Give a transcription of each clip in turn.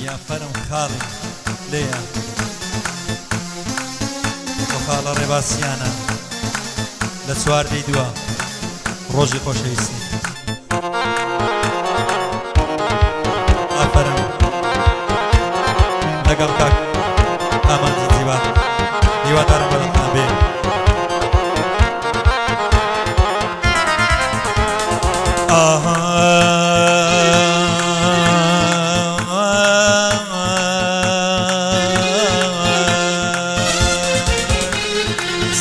یا فەرم خاڵی لێیە بۆ خاڵە ڕێباسیانە لە چواردەی دووە ڕۆژی خۆشەویستی ئافەرم لەگەڵ کاک ئامانجی جیوان هیوادارم بەدڵتان بێ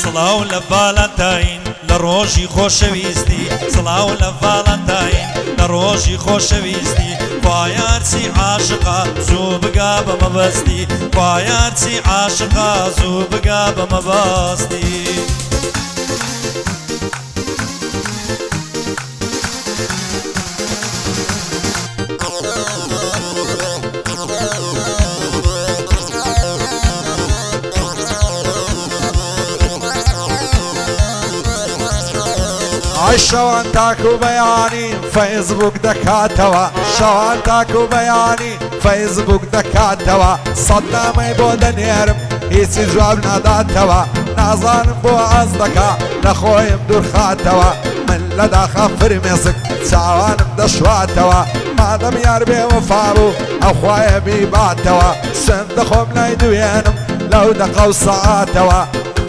سڵاو لە ڤالەنتاین لە ڕۆژی خۆشەویستی سڵاو لە ڤالەنتاین لە ڕۆژی خۆشەویستی خوایارچی عاشقا زوو بگا بە مەبەستی خوایارچی عاشقا زوو بگا بە مەبەستی شەوان تاکو بەیانی فەیسبوک دەکاتەوە شەوان تاکو بەیانی فەیسبوک دەکاتەوە سەد نامەی بۆ دەنێرم هیچی جواب ناداتەوە نازانم بۆ ئاز دەکا نەخۆیم دوورخاتەوە من لە داخە فرمێسک چاوانم دەشواتەوە مادەم یار بێوەفا بوو ئەو خوایە بیباتەوە سند دەخۆم لای دوێنم لەو دەقە و سەعاتەوە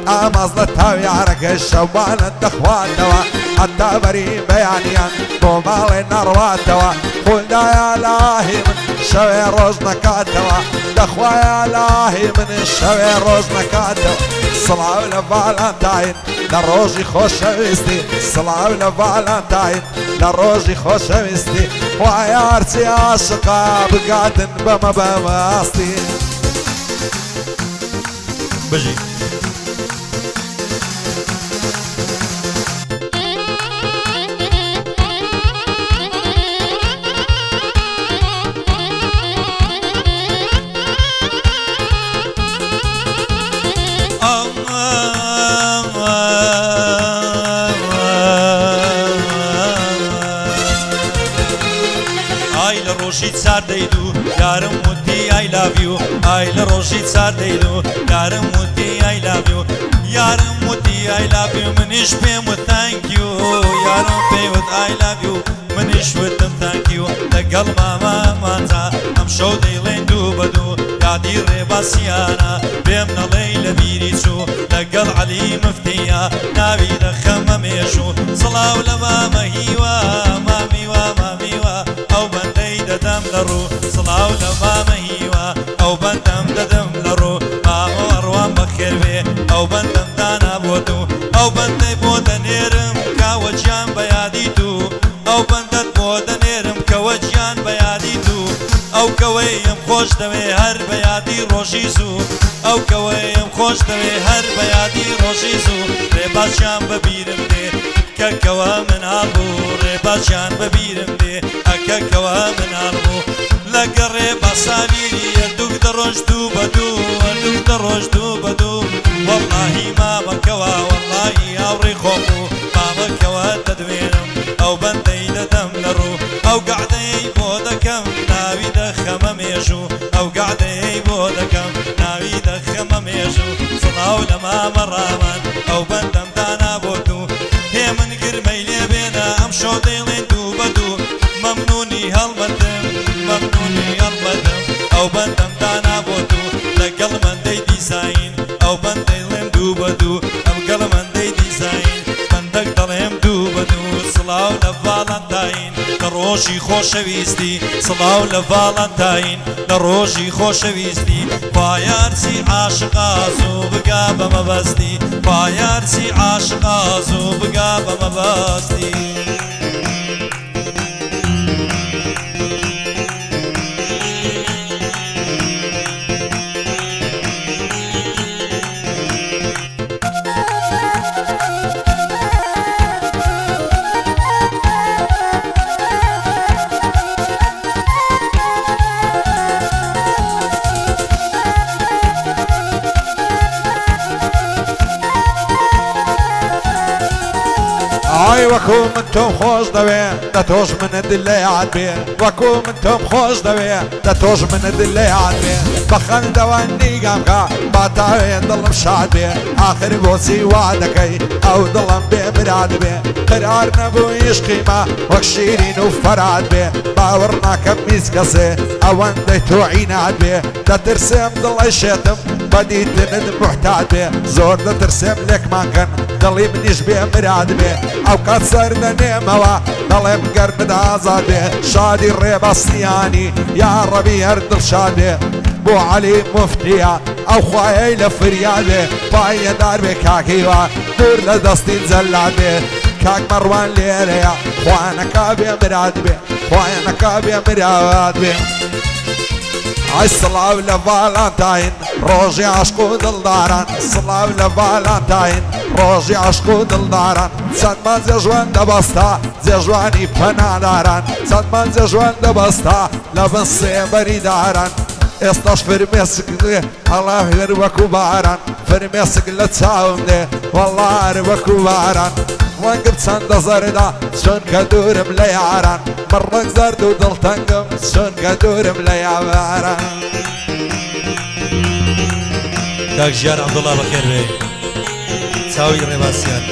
ئاماز لە تاو یارەکەی شەوانت دەخواتەوە حتا بەری بەیانیان بۆ ماڵێ نەڕواتەوە خولدایە لاهی من شەوێ ڕۆژ نەکاتەوە دەخوایە لاهی من شەوێ ڕۆژ نەکاتەوە سڵاو لە ڤالەنتاین لە ڕۆژی خۆشەویستی سڵاو لە ڤالەنتاین لە ڕۆژی خۆشەویستی خوایارچی عاشقا بگاتن بەمە بەمەستی بژی ڕۆژی چاردەی دوو یارم وتی ئای لاڤ یو ئای لە ڕۆژی چاردەی دوو یارم وتی ئای لاڤ یو یارم وتی ئای لاڤ یو منیش پێم وت تانکیو یارم پێیوت ئای لاڤ یو منیش وتم تانکیو لەگەڵ مامامانجا ئەم شەو دەیڵێن دوو بە دوو یادی ڕێباسیانە پێم نەڵێی لە بیری چوو لەگەڵ عەلی مفتیە ناوی دەخەمە مێژوو سڵاو لە مامە هیوا مامیوا مامیوا ئەو بەندەی دەدەم لە ڕوو سڵاو لە مامە هیوا ئەو بەندەم دەدەم لە ڕوو مامە ئەڕوان بەخێر بێ ئەو بەندەم دانا بۆ دوو ئەو بەندەی بۆ دەنێرم کاوە گیان بە یادی دوو ئەو بەندەت بۆ دەنێرم کەوە گیان بە یادی دوو ئەو کەوەیم خۆش دەوێ هەر بە یادی ڕۆژی زوو ئەو کەوەیم خۆش دەوێ هەر بە یادی ڕۆژی زوو ڕێبازیان بەبیرم دێ کەکەوە مناڵ بوو ڕێبازیان بەبیرم دێ ئەکەکەوە مناڵ بوو لەگە ڕێباساویری هەردووک دەڕۆژ دوو بە دوو هەردووک دەڕۆژ دوو بە دوو وەڵڵاهی مامەکەوە وەڵڵاهی هاوڕێی خۆم بوو مامەکەوە دەدوێنم ئەو بەندەی دەدەم لە ڕوو ئەو گەعدەی بۆ دەکەم ناوی دەخەمە مێژوو ئەو گەعدەی بۆ دەکەم ناوی دەخەمە مێژوو سڵاو لە مامە ڕامان ئەو بەندەم دانا بۆ دوو هێ من گرمەی لێ بێنە ئەم شەو دەیڵێن دوو بە دوو مەمنونی هەڵمەدم مەمنونی هەڵمەدم ئەو بەندەم دانا بۆ دوو لەگەڵ مەندەی دیزاین ئەو بەندەیڵێم دوو بە دوو ئەوگەڵ مەندەی دیزاین بەندەک دەڵێم دوو بە دوو سڵاو لە ڤالەنتاین لە ڕۆژی خۆشەویستی سڵاو لە ڤالەنتاین لە ڕۆژی خۆشەویستی پایارچی عاشقا زوو بگا بە مەبەستی پایارچی عاشقا زوو بگا بە مەبەستی ئای وەکو من تۆم خۆش دەوێ دە تۆش منت لە یاد بێ وەکو من تۆم خۆش دەوێ دە تۆش منت لە یاد بێ بە خەندەوە نیگەمکە با تاوێ دڵم شاد بێ ئاخر بۆچی وا دەکەی ئەو دڵم بێ مراد بێ قرار نەبوو عیشقیمە وەک شیرین و فەراد بێ باوەڕ ناکەم هیچ کەسێ ئەوەندەی تۆ عینات بێ دەترسێم دڵی شێتم بەدیتنت محتات بێ زۆر دەترسێم لێکمانکەن دڵی منیش بێ مراد بێ ئەو کات سەر دەنێمەوە دەڵێم گەرمت ئازاد بێ شادی ڕێبەستیانی یا ڕەبی هەر دڵشاد بێ بۆ عەلی موفتیە ئەو خوایەی لە فریاد بێ پایەدار بێ کاکیوە دوور لە دەستی جەلاد بێ کاک مەڕوان لێرەیە خوانەکە بێ مراد بێ خوانەکە بێ مراد بێ ئای سڵاو لە ڤالانتاین ڕۆژی عاشق و دڵداران سڵاو لە ڤالانتاین ڕۆژی عاشق و دڵداران چەندمان جێژوان دەبەستا جێژوانی پەناداران چەندمان جێژوان دەبەستا لە بن سێبەری داران ئێستاش فرمێسک دێ هەڵا هێر وەکو باران فرمێسک لە چاوم دێ وەڵار وەکو باران ڕەنگم چەندە زەردا چونکە دوورم لە یاران من ڕەنگ زەرد و دڵتەنگم چونکە دوورم لە یاواران کاک ژیان عەبدوڵڵا بەخێر بێ چاوی ڕێباسیان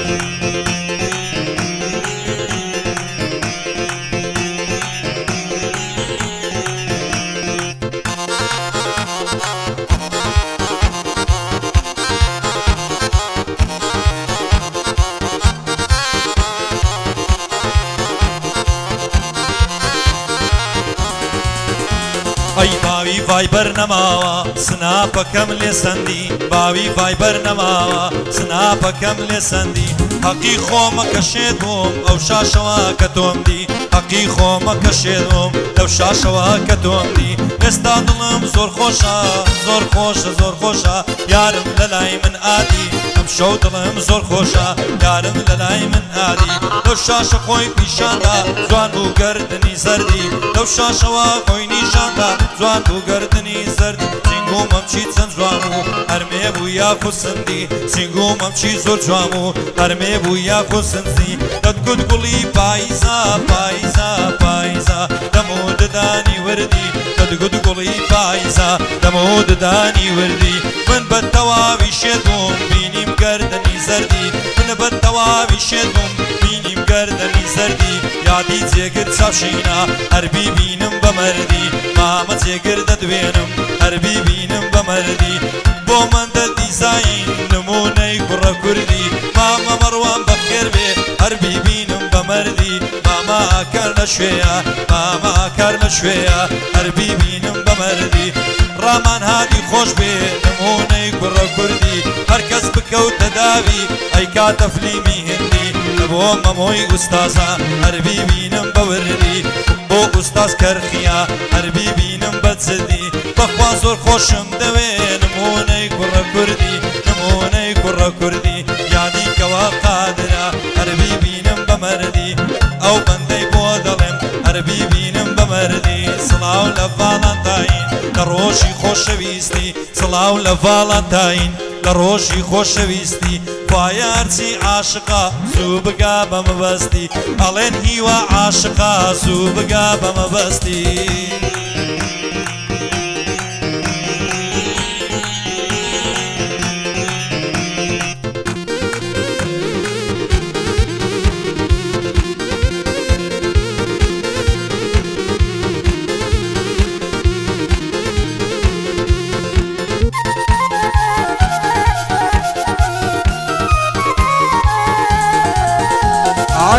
ئەی باوی ڤایبەر نەماوە سناپەکەم لێ سەندی باوی ڤایبەر نەماوە سناپەکەم لێ سەندی حەقی خۆمە کە شێدوم ئەو شاشەوە کە تۆم دی حەقی خۆمە کە شێدوم لەو شاشەوە کە تۆم دی ئێستا دڵم زۆر خۆشە زۆر خۆشە زۆر خۆشە یارم لە لای من ئادی ئەم شەو دڵم زۆر خۆشە یارم لە لای من ئادی لەو شاشە خۆی پیشاندا جوان بوو گەردنی زەردی لەو شاشەوە خۆی نیشاندا جوان بوو گەردنی زەردی سینگ و مەمچی چەند جوان بوو هەرمێ بوو یاخو سندی سینگ و مەمچی زۆر جوان بوو هەرمێ بوو یاخو سندی دەتگوت گوڵی پاییزە پاییزە پاییزە دەمە و ددانی وردی دەتگوت گوڵی پاییزە دەمە و ددانی وردی من بە تەواوی شێدوم بینیم گەردنی زەردی من بە تەواوی شێدوم بینیم گەردنی زەردی یادی جێگر چاوشینە هەربی بینم بە مەردی مامە جێگر دەدوێنم هەربی بینم بە مەردی بۆ من دەدیزاین نمونەی کوڕە کوردی مامە مەڕوان بەخێر بێ هەربی بینم بە مەردی ماما کار نەشوێیە ماما کار نەشوێیە هەربی بینم بە مەردی ڕامان هادی خۆش بێ نمونەی کوڕە کوردی هەرکەس بکەوتە داوی ئەی کاتە فلیمی هندی بۆ مەمۆی ئوستازە هەربی بینم بە وردی بۆ ئوستاز کەرخیە هەربی بینم بە چدی بەخوا زۆر خۆشم دەوێ نمونەی کوڕە کوردی نمونەی کوڕە کوردی یادی کەوا قادرە هەربی بینم بە مەردی ئەو بەندەی بۆ دەڵێم هەربی بینم بە مەردی سڵاو لە ڤالانتاین لە ڕۆژی خۆشەویستی سڵاو لە ڤالانتاین لە ڕۆژی خۆشەویستی خوایە هەرچی عاشقا زوو بگا بە مەبەستی ئەڵێن هیوا عاشقا زوو بگا بە مەبەستی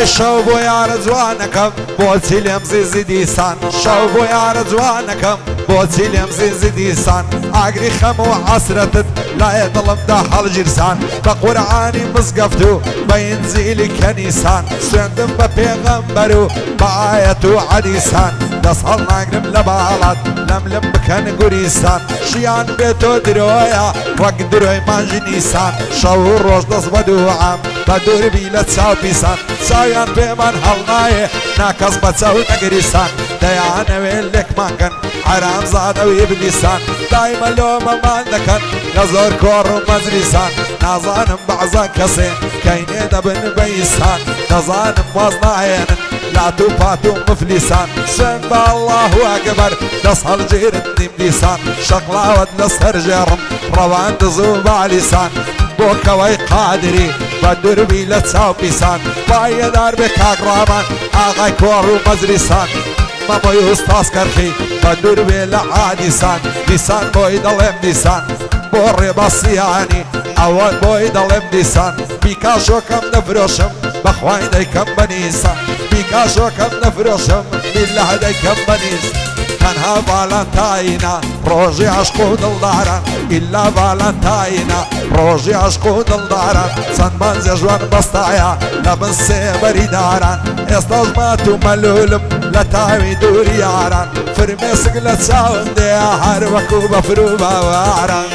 ئای شەو بۆ یارە جوانەکەم بۆچی لێم زیزی دیسان شەو بۆ یارە جوانەکەم بۆچی لێم زیزی دیسان ئاگری خەم و حەسرەتت لایە دڵمدا هەڵگیرسان بە قورعانی مزگەفت و بە ئینجیلی کەنیسان سوێندم بە پێغەمبەر و بە ئایەت و حەدیسان دەست هەڵناگرم لە باڵات لەملم بکەن گوریستان ژیان بێتۆ درۆیە وەک درۆی مانجی نیسان شەو و ڕۆژ دەست بە دووعام بە دووربی لە چاو پیسان چاویان پێمان هەڵنایە ناکەس بە چاو نەگریستان دەیانەوێت لێکمانکەن حرام زادە و ئیبلیسان دایمە لۆمەمان دەکەن لە زۆر کۆڕ و مەجلیسان نازانم بەعزا کەسێ کەینێ دەبن بەئیسان دەزانم واز ناهێنن لات و پات و مفلیسان سوێن بە ئەڵڵاهو ئەکبەر دەست هەڵگیرن دیملیسان شەقڵاوت لەسەر ژێڕم ڕەوان دز و بالیسان بۆ کەوەی قادری بە دوربی لە چاو پیسان پایەدار بێ کاگڕامان ئاغای کۆڕ و مەجلیسان مەمۆی ئوستاز کەرخی بە دووربێ لە عادیسان دیسان بۆی دەڵێم دیسان بۆ ڕێبەسیانی ئەوە بۆی دەڵێم دیسان پیکاشۆکەم دەفرۆشم بەخوای دەیکەم بەنیسان پیکاشۆکەم دەفرۆشم بیللا دەیکەم بەنیس تەنها ڤالەنتاینە ڕۆژی عەشق و دڵداران ئیلا ڤالەنتاینە ڕۆژی عەشق و دڵداران چەند مەنجێ ژوان بەستایە لە بن سێبەری داران ئێستاش مات و مەلولم لە تاوی دووری یاران فرمێسک لە چاوم دێ هەر وەکو بەفر و باواران